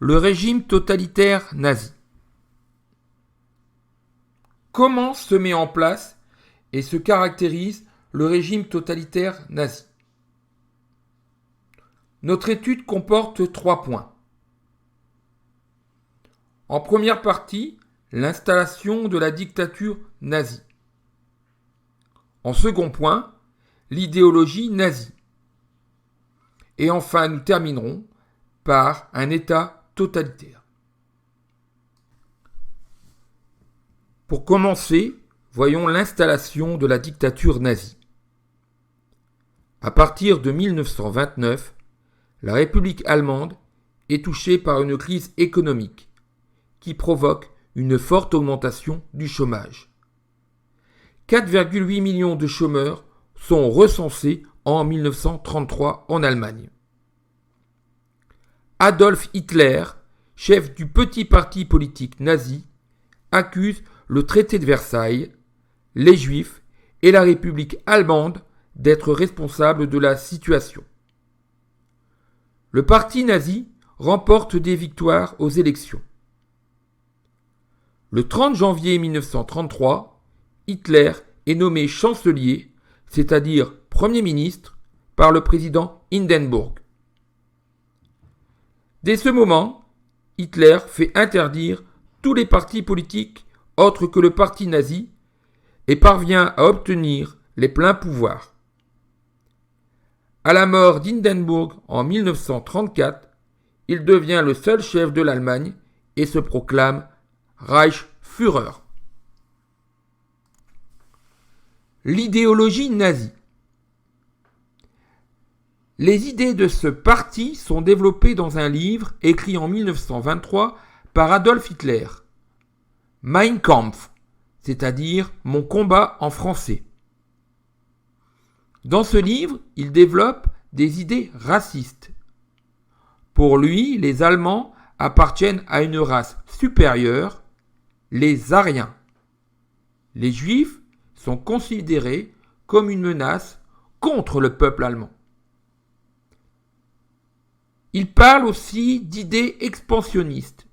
Le régime totalitaire nazi. Comment se met en place et se caractérise le régime totalitaire nazi? Notre étude comporte 3 points. En première partie, l'installation de la dictature nazie. En second point, l'idéologie nazie. Et enfin, nous terminerons par un État totalitaire. Pour commencer, voyons l'installation de la dictature nazie. À partir de 1929, la République allemande est touchée par une crise économique qui provoque une forte augmentation du chômage. 4,8 millions de chômeurs sont recensés en 1933 en Allemagne. Adolf Hitler, chef du petit parti politique nazi, accuse le traité de Versailles, les Juifs et la République allemande d'être responsables de la situation. Le parti nazi remporte des victoires aux élections. Le 30 janvier 1933, Hitler est nommé chancelier, c'est-à-dire Premier ministre, par le président Hindenburg. Dès ce moment, Hitler fait interdire tous les partis politiques autres que le parti nazi et parvient à obtenir les pleins pouvoirs. À la mort d'Hindenburg en 1934, il devient le seul chef de l'Allemagne et se proclame Reichsführer. L'idéologie nazie. Les idées de ce parti sont développées dans un livre écrit en 1923 par Adolf Hitler, Mein Kampf, c'est-à-dire Mon combat en français. Dans ce livre, il développe des idées racistes. Pour lui, les Allemands appartiennent à une race supérieure, les Aryens. Les Juifs sont considérés comme une menace contre le peuple allemand. Il parle aussi d'idées expansionnistes.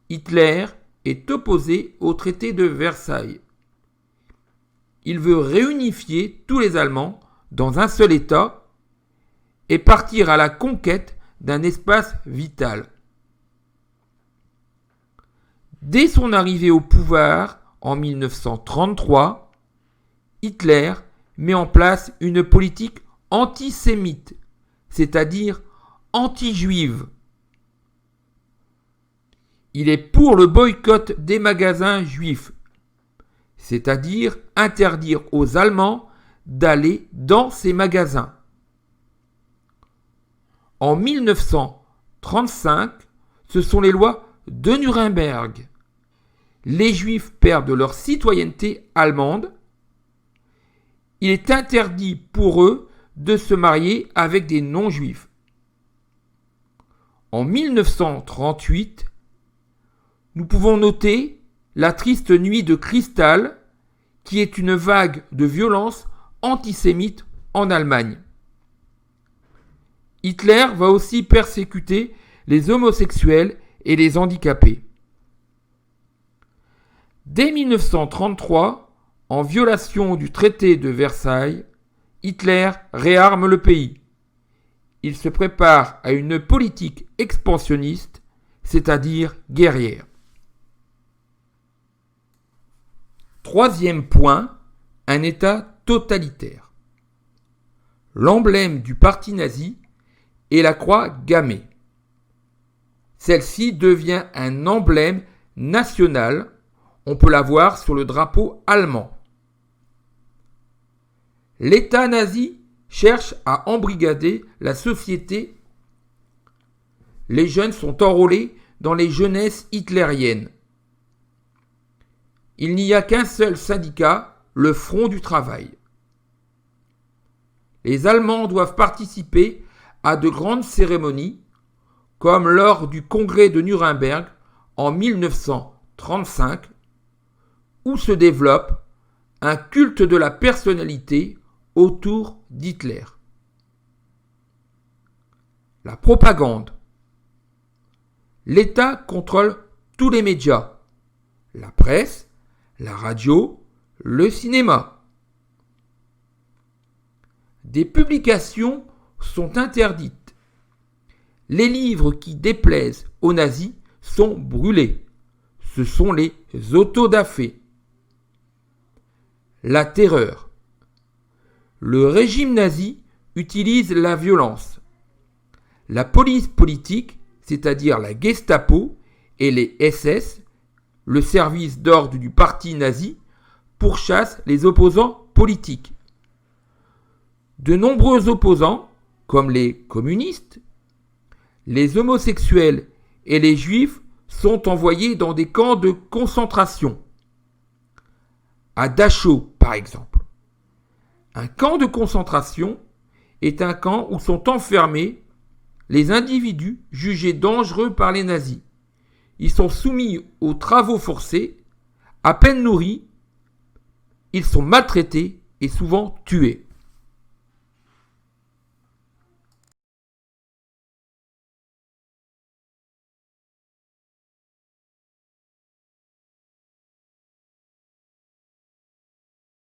Hitler est opposé au traité de Versailles. Il veut réunifier tous les Allemands dans un seul État et partir à la conquête d'un espace vital. Dès son arrivée au pouvoir en 1933, Hitler met en place une politique antisémite, c'est-à-dire anti-juive. Il est pour le boycott des magasins juifs, c'est-à-dire interdire aux Allemands d'aller dans ces magasins. En 1935, ce sont les lois de Nuremberg. Les Juifs perdent leur citoyenneté allemande. Il est interdit pour eux de se marier avec des non-juifs. En 1938, nous pouvons noter la triste nuit de cristal, qui est une vague de violence antisémite en Allemagne. Hitler va aussi persécuter les homosexuels et les handicapés. Dès 1933, en violation du traité de Versailles, Hitler réarme le pays. Il se prépare à une politique expansionniste, c'est-à-dire guerrière. Troisième point, un État totalitaire. L'emblème du parti nazi est la croix gammée. Celle-ci devient un emblème national. On peut la voir sur le drapeau allemand. L'État nazi cherche à embrigader la société. Les jeunes sont enrôlés dans les jeunesses hitlériennes. Il n'y a qu'un seul syndicat, le Front du Travail. Les Allemands doivent participer à de grandes cérémonies, comme lors du congrès de Nuremberg en 1935, où se développe un culte de la personnalité autour d'Hitler. La propagande. l'État contrôle tous les médias, la presse, la radio, le cinéma. Des publications sont interdites. Les livres qui déplaisent aux nazis sont brûlés. Ce sont les autodafés. La terreur. Le régime nazi utilise la violence. La police politique, c'est-à-dire la Gestapo et les SS, le service d'ordre du parti nazi, pourchassent les opposants politiques. De nombreux opposants, comme les communistes, les homosexuels et les juifs, sont envoyés dans des camps de concentration. À Dachau, par exemple. Un camp de concentration est un camp où sont enfermés les individus jugés dangereux par les nazis. Ils sont soumis aux travaux forcés, à peine nourris, ils sont maltraités et souvent tués.